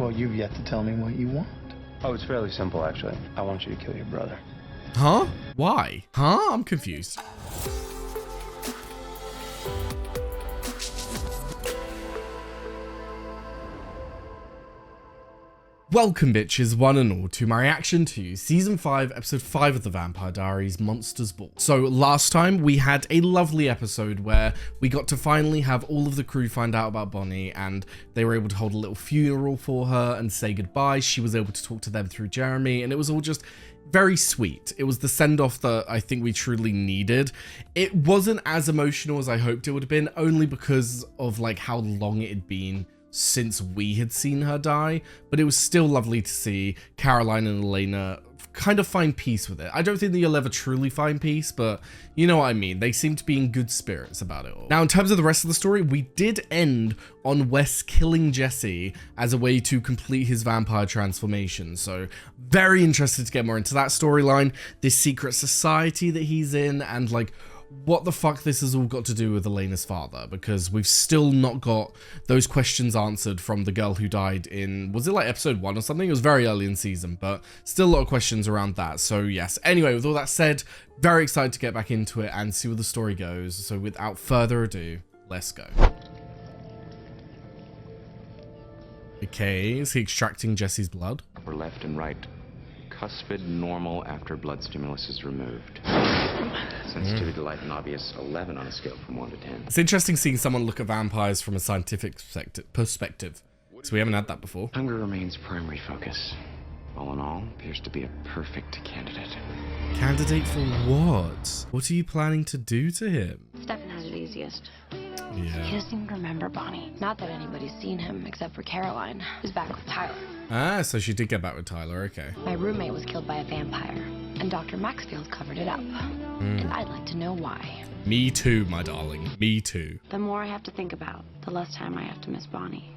Well, you've yet to tell me what you want. Oh, it's fairly simple, actually. I want you to kill your brother. Huh? Why? Huh? I'm confused. Welcome, bitches, one and all, to my reaction to Season 5, Episode 5 of the Vampire Diaries, Monsters Ball. So last time we had a lovely episode where we got to finally have all of the crew find out about Bonnie, and they were able to hold a little funeral for her and say goodbye. She was able to talk to them through Jeremy, and it was all just very sweet. It was the send-off that I think we truly needed. It wasn't as emotional as I hoped it would have been, only because of like how long it had been since we had seen her die, but it was still lovely to see Caroline and Elena kind of find peace with it. I don't think that you'll ever truly find peace, but you know what I mean. They seem to be in good spirits about it all. Now, in terms of the rest of the story, we did end on Wes killing Jesse as a way to complete his vampire transformation. So very interested to get more into that storyline, this secret society that he's in, and like what the fuck this has all got to do with Elena's father, because we've still not got those questions answered from the girl who died in, was it like episode 1 or something? It was very early in season, but still a lot of questions around that. So yes, anyway, with all that said, very excited to get back into it and see where the story goes. So without further ado, let's go. Okay, is he extracting Jesse's blood? Upper left and right cuspid normal after blood stimulus is removed. Sensitivity to light and obvious 11 on a scale from 1 to 10. It's interesting seeing someone look at vampires from a scientific perspective. So we haven't had that before. Hunger remains primary focus. All in all, appears to be a perfect candidate. Candidate for what? What are you planning to do to him? Stefan has it easiest. Yeah. He doesn't even remember Bonnie. Not that anybody's seen him except for Caroline, who's back with Tyler. Ah, so she did get back with Tyler, okay. My roommate was killed by a vampire, and Dr. Maxfield covered it up. And I'd like to know why. Me too, my darling. Me too. The more I have to think about, the less time I have to miss Bonnie.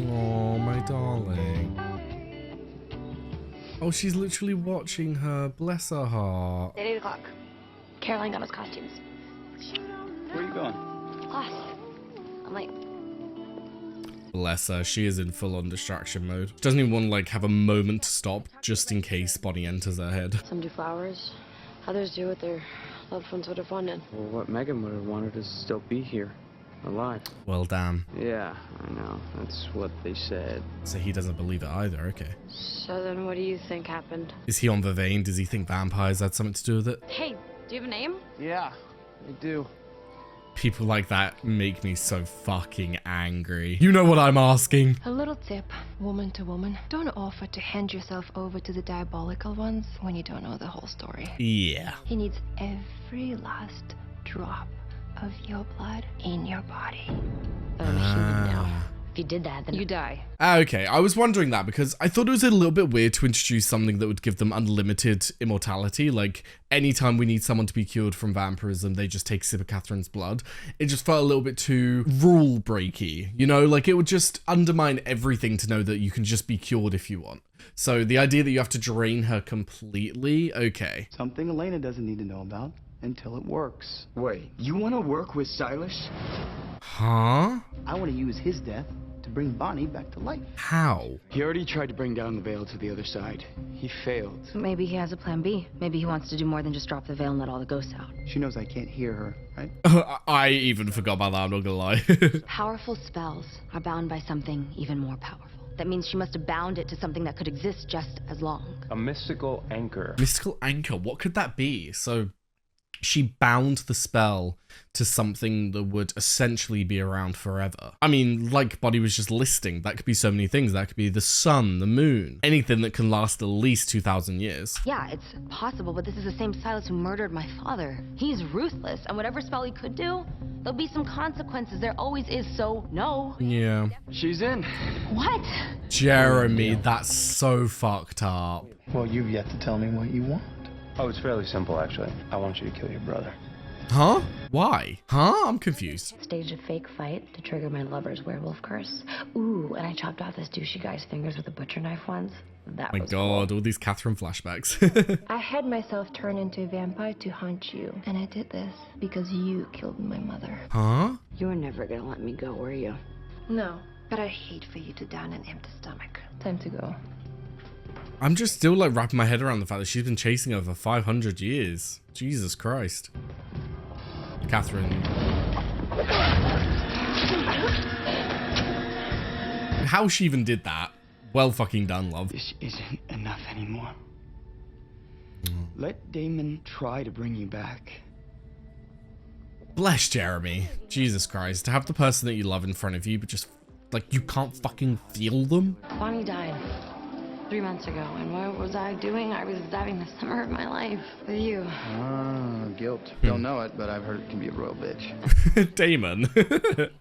Oh, my darling. Oh, she's literally watching her. Bless her heart. At 8 o'clock. Caroline got us costumes. Where are you going? Class. I'm late. Bless her. She is in full-on distraction mode. Doesn't even want to like have a moment to stop just in case Bonnie enters her head. Some do flowers. Others do what their loved ones would have wanted. Well, what Megan would have wanted is to still be here, alive. Well, damn. Yeah, I know. That's what they said. So he doesn't believe it either, okay. So then what do you think happened? Is he on the vein? Does he think vampires had something to do with it? Hey, do you have a name? Yeah, I do. People like that make me so fucking angry. You know what I'm asking? A little tip, woman to woman. Don't offer to hand yourself over to the diabolical ones when you don't know the whole story. Yeah. He needs every last drop of your blood in your body. I'm a human now. If you did that, then you die. Okay, I was wondering that because I thought it was a little bit weird to introduce something that would give them unlimited immortality. Like, anytime we need someone to be cured from vampirism, they just take a sip of Catherine's blood. It just felt a little bit too rule breaky, you know? Like, it would just undermine everything to know that you can just be cured if you want. So the idea that you have to drain her completely, okay. Something Elena doesn't need to know about until it works. Wait, you want to work with Silas? Huh? I want to use his death to bring Bonnie back to life. How? He already tried to bring down the veil to the other side. He failed. Maybe he has a plan B. Maybe he wants to do more than just drop the veil and let all the ghosts out. She knows I can't hear her, right? I even forgot about that, I'm not gonna lie. Powerful spells are bound by something even more powerful. That means she must have bound it to something that could exist just as long. A mystical anchor. Mystical anchor, what could that be? So she bound the spell to something that would essentially be around forever. I mean, like Bonnie was just listing, that could be so many things. That could be the sun, the moon, anything that can last at least 2,000 years. Yeah, it's possible, but this is the same Silas who murdered my father. He's ruthless, and whatever spell he could do, there'll be some consequences. There always is, so no. Yeah. She's in. What? Jeremy, that's so fucked up. Well, you've yet to tell me what you want. Oh, it's fairly simple, actually. I want you to kill your brother. Huh? Why? Huh? I'm confused. Staged a fake fight to trigger my lover's werewolf curse. Ooh, and I chopped off this douchey guy's fingers with a butcher knife once. That My was God, cool. all these Catherine flashbacks. I had myself turn into a vampire to hunt you, and I did this because you killed my mother. Huh? You were never gonna let me go, were you? No, but I hate for you to die on an empty stomach. Time to go. I'm just still like wrapping my head around the fact that she's been chasing her for 500 years. Jesus Christ. Catherine. How she even did that? Well fucking done, love. This isn't enough anymore. Let Damon try to bring you back. Bless Jeremy. Jesus Christ. To have the person that you love in front of you, but just like you can't fucking feel them. Bonnie died 3 months ago, and what was I doing? I was having the summer of my life with you. Ah, guilt. Don't know it, but I've heard it can be a royal bitch. Damon.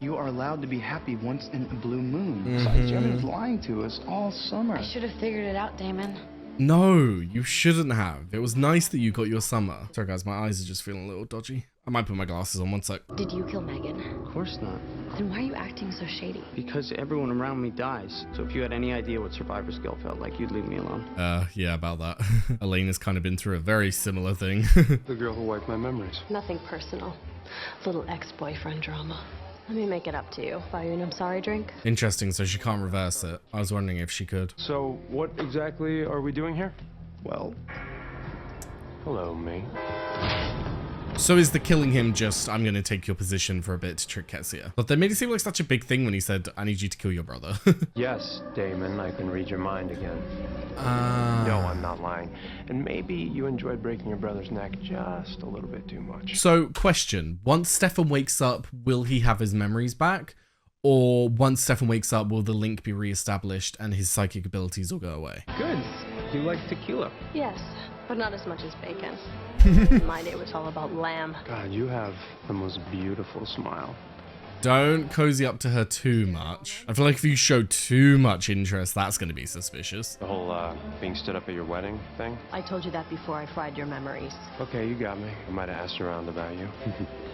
You are allowed to be happy once in a blue moon. Besides, Jeremy was lying to us all summer. I should have figured it out, Damon. No, you shouldn't have. It was nice that you got your summer. Sorry guys, my eyes are just feeling a little dodgy. I might put my glasses on one sec. Did you kill Megan? Of course not. Then why are you acting so shady? Because everyone around me dies. So if you had any idea what survivor's guilt felt like, you'd leave me alone. Yeah, about that. Elena's kind of been through a very similar thing. The girl who wiped my memories. Nothing personal. Little ex-boyfriend drama. Let me make it up to you. Buy you an I'm sorry drink. Interesting, so she can't reverse it. I was wondering if she could. So, what exactly are we doing here? Well, Hello, mate. So is the killing him just, I'm going to take your position for a bit to trick Kessia? But they made it seem like such a big thing when he said, I need you to kill your brother. Yes, Damon, I can read your mind again. No, I'm not lying. And maybe you enjoyed breaking your brother's neck just a little bit too much. So, question. Once Stefan wakes up, will he have his memories back? Or once Stefan wakes up, will the link be reestablished and his psychic abilities will go away? Good. You like tequila. Yes, but not as much as bacon. My day was all about lamb. God, you have the most beautiful smile. Don't cozy up to her too much. I feel like if you show too much interest, that's going to be suspicious. The whole being stood up at your wedding thing. I told you that before I fried your memories. Okay, you got me. I might have asked around about you.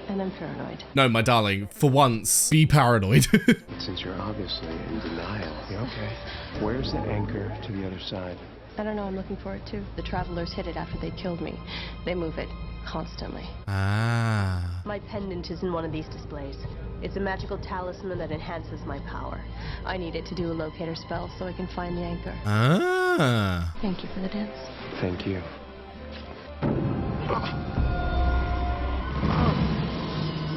And I'm paranoid. No, my darling, for once, be paranoid. But since you're obviously in denial, you okay? Where's the anchor to the other side? I don't know, I'm looking for it too. The travelers hid it after they killed me. They move it constantly. Ah. My pendant is in one of these displays. It's a magical talisman that enhances my power. I need it to do a locator spell so I can find the anchor. Ah. Thank you for the dance. Thank you.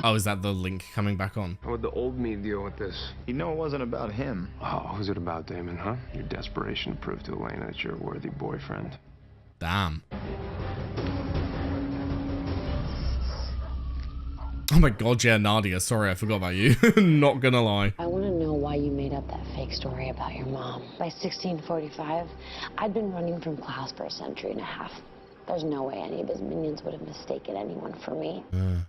Oh, is that the link coming back on? How would the old me deal with this? you know it wasn't about him. Oh, who's it about, Damon, huh? Your desperation to prove to Elena that you're a worthy boyfriend. Damn. Oh my god, yeah, Nadia. Sorry, I forgot about you. Not gonna lie. I want to know why you made up that fake story about your mom. By 1645, I'd been running from Klaus for a century and a half. There's no way any of his minions would have mistaken anyone for me.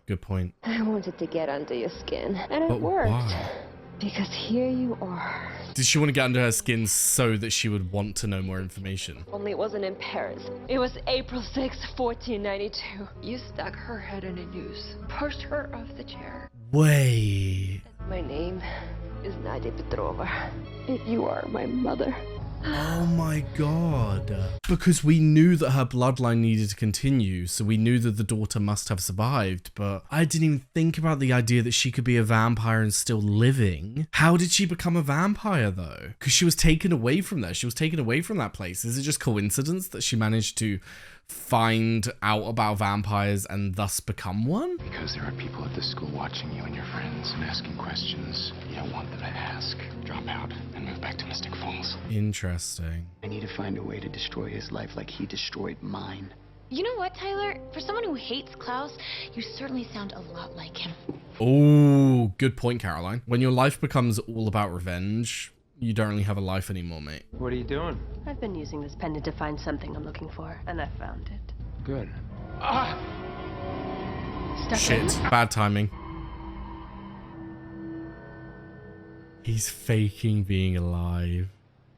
Good point. I wanted to get under your skin, and it But worked. why? Because here you are. Did she want to get under her skin so that she would want to know more information? Only it wasn't in Paris. It was April 6, 1492. You stuck her head in a noose, pushed her off the chair. Wait. My name is Nadia Petrova, and you are my mother. Oh my god. Because we knew that her bloodline needed to continue, so we knew that the daughter must have survived, but I didn't even think about the idea that she could be a vampire and still living. How did she become a vampire though? Because she was taken away from there. She was taken away from that place. Is it just coincidence that she managed to find out about vampires and thus become one? Because there are people at this school watching you and your friends and asking questions you don't want them to ask. Drop out and move back to Mystic Falls. Interesting. I need to find a way to destroy his life like he destroyed mine. You know what, Tyler? For someone who hates Klaus, you certainly sound a lot like him. Oh, good point, Caroline. When your life becomes all about revenge, you don't really have a life anymore, mate. What are you doing? I've been using this pendant to find something I'm looking for, and I found it. Good. Shit, bad timing. He's faking being alive.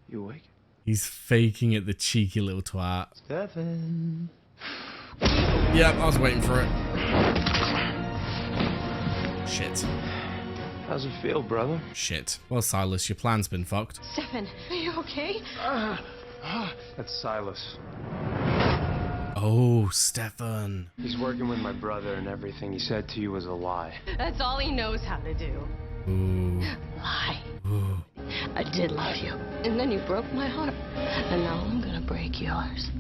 You awake? He's faking it, the cheeky little twat. Stefan. Yep, I was waiting for it. Shit. How's it feel, brother? Shit. Well, Silas, your plan's been fucked. Stefan, are you okay? That's Silas. Oh, Stefan. He's working with my brother, and everything he said to you was a lie. That's all he knows how to do. Ooh. Lie. Ooh. I did love you. And then you broke my heart. And now I'm gonna break yours.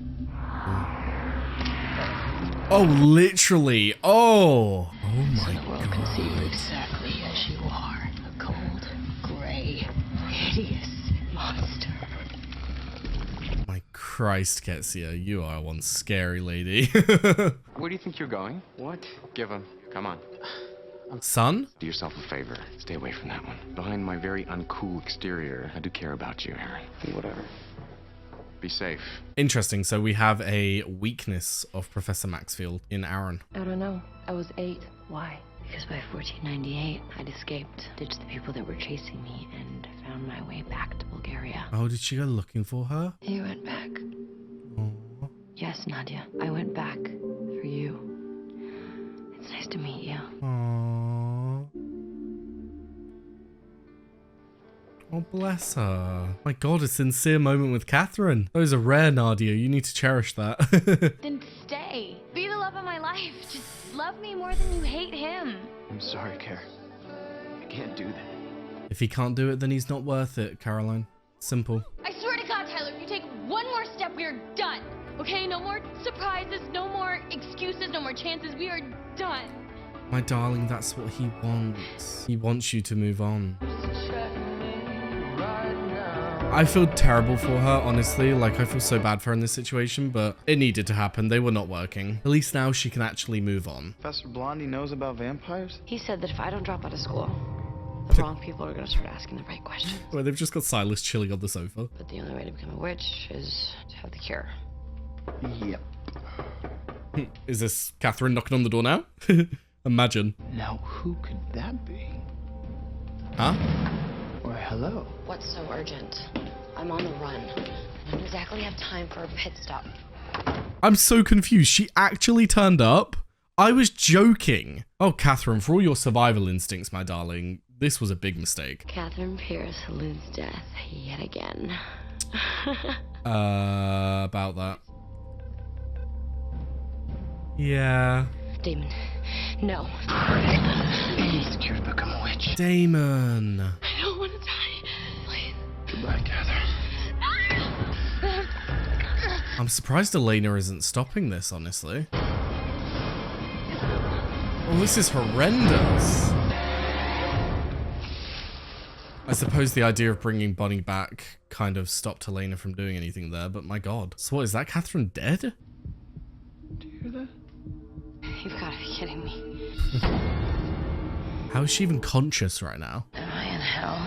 Oh, literally. Oh. Oh my so the world can see you exactly as you are. A cold, gray, hideous monster. My Christ, Ketsia, you are one scary lady. Where do you think you're going? What? Give him. Come on. Son? Do yourself a favor. Stay away from that one. Behind my very uncool exterior, I do care about you, Aaron. Whatever. Be safe. Interesting. So we have a weakness of Professor Maxfield in Aaron. I don't know. I was 8. Why? Because by 1498, I'd escaped, ditched the people that were chasing me, and found my way back to Bulgaria. Oh, did she go looking for her? You went back. Oh. Yes, Nadia. I went back for you. It's nice to meet you. Aww. Oh, bless her. My God, a sincere moment with Catherine. Those are rare, Nadia. You need to cherish that. Then stay. Be the love of my life. Just love me more than you hate him. I'm sorry, Care. I can't do that. If he can't do it, then he's not worth it, Caroline. Simple. I swear to God, Tyler, if you take one more step, we are done. Okay? No more surprises, no more excuses, no more chances. We are done. My darling, that's what he wants. He wants you to move on. I feel terrible for her, honestly. Like, I feel so bad for her in this situation, but it needed to happen. They were not working. At least now she can actually move on. Professor Blondie knows about vampires? He said that if I don't drop out of school, the wrong people are going to start asking the right questions. Well, they've just got Silas chilling on the sofa. But the only way to become a witch is to have the cure. Yep. Is this Catherine knocking on the door now? Imagine. Now, who could that be? Huh? Why, hello. What's so urgent? I'm on the run. I don't exactly have time for a pit stop. I'm so confused. She actually turned up? I was joking. Oh, Catherine, for all your survival instincts, my darling, this was a big mistake. Catherine Pierce eludes death yet again. About that. Yeah. Damon, no. He's cured to become a witch. Damon. I don't want to die. Please. Goodbye, Catherine. I'm surprised Elena isn't stopping this, honestly. Oh, this is horrendous. I suppose the idea of bringing Bonnie back kind of stopped Elena from doing anything there, but my God. So what, is that Catherine dead? Do you hear that? You've got to be kidding me. How is she even conscious right now? Am I in hell?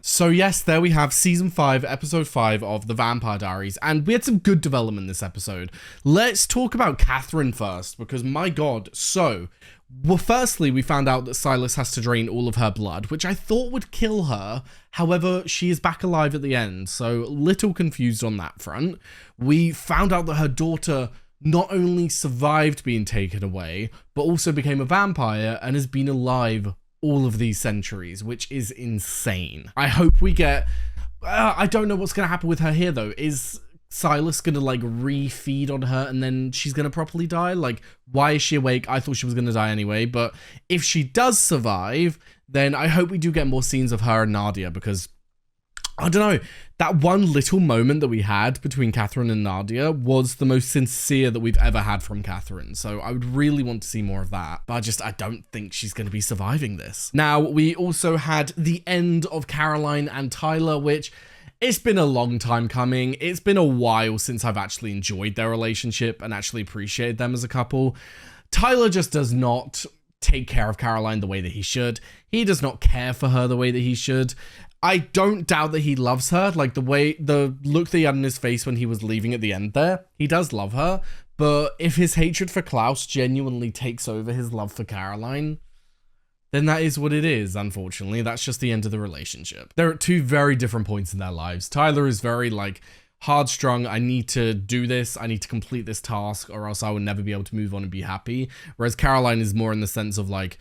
So yes, there we have season 5, episode 5 of The Vampire Diaries, and we had some good development this episode. Let's talk about Catherine first, because my God. So, well, firstly, we found out that Silas has to drain all of her blood, which I thought would kill her. However, she is back alive at the end, so little confused on that front. We found out that her daughter not only survived being taken away, but also became a vampire and has been alive all of these centuries, which is insane. I hope we get... I don't know what's going to happen with her here, though. Is Silas going to, like, re-feed on her and then she's going to properly die? Like, why is she awake? I thought she was going to die anyway, but if she does survive, then I hope we do get more scenes of her and Nadia, because I don't know, that one little moment that we had between Catherine and Nadia was the most sincere that we've ever had from Catherine. So I would really want to see more of that. But I don't think she's going to be surviving this. Now, we also had the end of Caroline and Tyler, which it's been a long time coming. It's been a while since I've actually enjoyed their relationship and actually appreciated them as a couple. Tyler just does not take care of Caroline the way that he should. He does not care for her the way that he should. I don't doubt that he loves her, like the look that he had on his face when he was leaving at the end there. He does love her, but if his hatred for Klaus genuinely takes over his love for Caroline, then that is what it is, unfortunately. That's just the end of the relationship. They're at two very different points in their lives. Tyler is very, like, hard-strung. I need to do this. I need to complete this task, or else I will never be able to move on and be happy. Whereas Caroline is more in the sense of, like,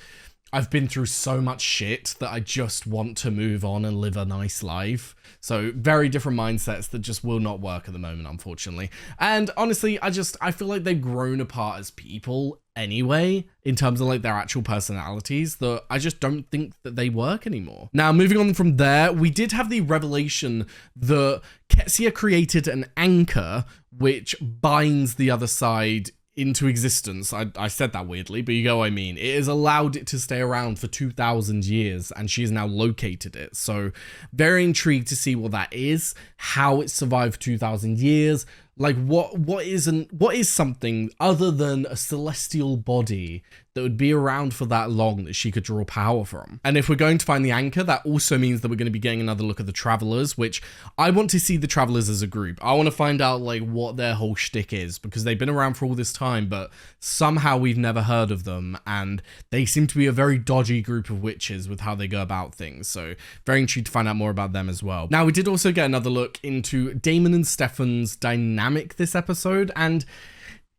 I've been through so much shit that I just want to move on and live a nice life. So very different mindsets that just will not work at the moment, unfortunately. And honestly, I feel like they've grown apart as people anyway, in terms of like their actual personalities, that I just don't think that they work anymore. Now, moving on from there, we did have the revelation that Ketsia created an anchor which binds the other side into existence. I said that weirdly, but you get what I mean. It has allowed it to stay around for 2,000 years, and she has now located it. So very intrigued to see what that is, how it survived 2,000 years. Like what is something other than a celestial body that would be around for that long that she could draw power from? And if we're going to find the anchor, that also means that we're going to be getting another look at the Travelers, which I want to see the Travelers as a group. I want to find out like what their whole shtick is, because they've been around for all this time, but somehow we've never heard of them, and they seem to be a very dodgy group of witches with how they go about things. So very intrigued to find out more about them as well. Now, we did also get another look into Damon and Stefan's dynamic this episode, and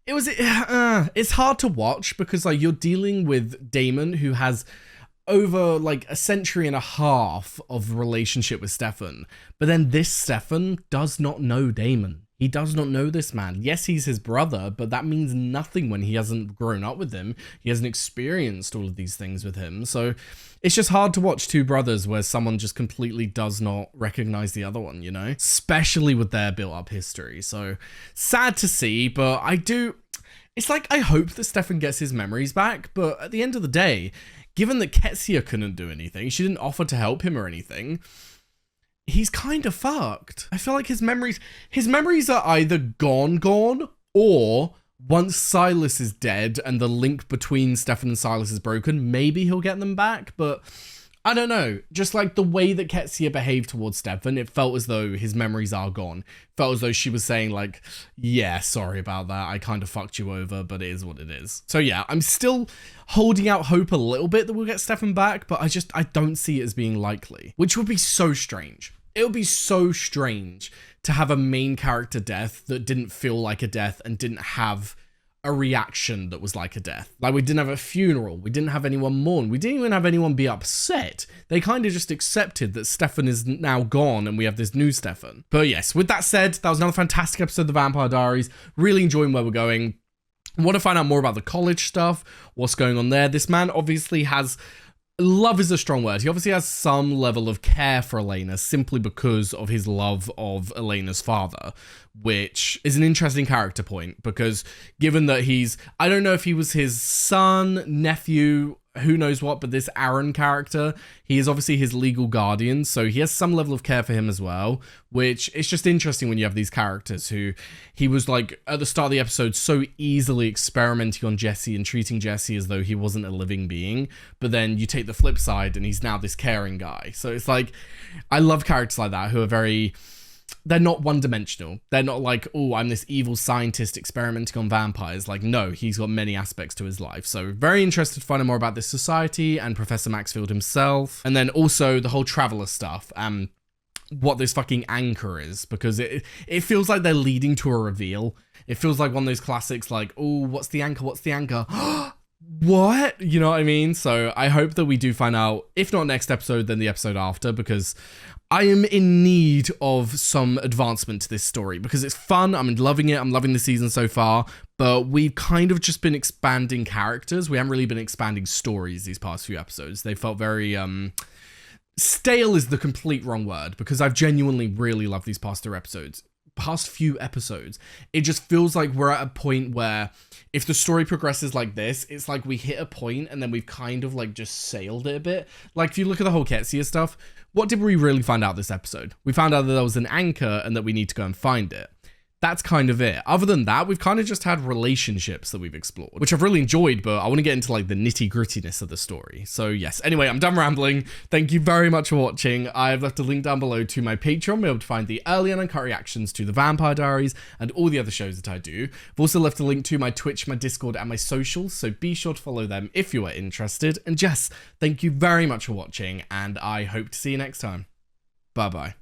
it's hard to watch because like you're dealing with Damon, who has over like a century and a half of relationship with Stefan, but then this Stefan does not know Damon. He does not know this man. Yes, he's his brother, but that means nothing when he hasn't grown up with him. He hasn't experienced all of these things with him. So it's just hard to watch two brothers where someone just completely does not recognize the other one, you know? Especially with their built-up history. So sad to see, but it's like I hope that Stefan gets his memories back, but at the end of the day, given that Ketsia couldn't do anything, she didn't offer to help him or anything, he's kind of fucked. I feel like his memories are either gone, or once Silas is dead and the link between Stefan and Silas is broken, maybe he'll get them back, but I don't know. Just like the way that Ketsia behaved towards Stefan, it felt as though his memories are gone. It felt as though she was saying like, yeah, sorry about that. I kind of fucked you over, but it is what it is. So yeah, I'm still holding out hope a little bit that we'll get Stefan back, but I don't see it as being likely, which would be so strange. It would be so strange to have a main character death that didn't feel like a death and didn't have a reaction that was like a death. Like, we didn't have a funeral. We didn't have anyone mourn. We didn't even have anyone be upset. They kind of just accepted that Stefan is now gone and we have this new Stefan. But yes, with that said, that was another fantastic episode of The Vampire Diaries. Really enjoying where we're going. I want to find out more about the college stuff, what's going on there. This man obviously has... Love is a strong word. He obviously has some level of care for Elena simply because of his love of Elena's father, which is an interesting character point because given that I don't know if he was his son, nephew, who knows what, but this Aaron character, he is obviously his legal guardian, so he has some level of care for him as well, which is just interesting when you have these characters who he was like at the start of the episode so easily experimenting on Jesse and treating Jesse as though he wasn't a living being, but then you take the flip side and he's now this caring guy. So it's like, I love characters like that who are they're not one-dimensional. They're not like, oh, I'm this evil scientist experimenting on vampires. Like, no, he's got many aspects to his life. So very interested to find out more about this society and Professor Maxfield himself. And then also the whole Traveler stuff and what this fucking anchor is, because it feels like they're leading to a reveal. It feels like one of those classics like, oh, what's the anchor? What's the anchor? What? You know what I mean? So I hope that we do find out, if not next episode, then the episode after, because I am in need of some advancement to this story because it's fun. I'm loving it. I'm loving the season so far, but we've kind of just been expanding characters. We haven't really been expanding stories these past few episodes. They felt very, stale is the complete wrong word because I've genuinely really loved these past few episodes. It just feels like we're at a point where if the story progresses like this, it's like we hit a point and then we've kind of like just sailed it a bit. Like if you look at the whole Ketsia stuff, what did we really find out this episode? We found out that there was an anchor and that we need to go and find it. That's kind of it. Other than that, we've kind of just had relationships that we've explored, which I've really enjoyed, but I want to get into like the nitty grittiness of the story. So yes, anyway, I'm done rambling. Thank you very much for watching. I've left a link down below to my Patreon, where you'll be able to find the early and uncut reactions to The Vampire Diaries and all the other shows that I do. I've also left a link to my Twitch, my Discord, and my socials, so be sure to follow them if you are interested. And Jess, thank you very much for watching, and I hope to see you next time. Bye-bye.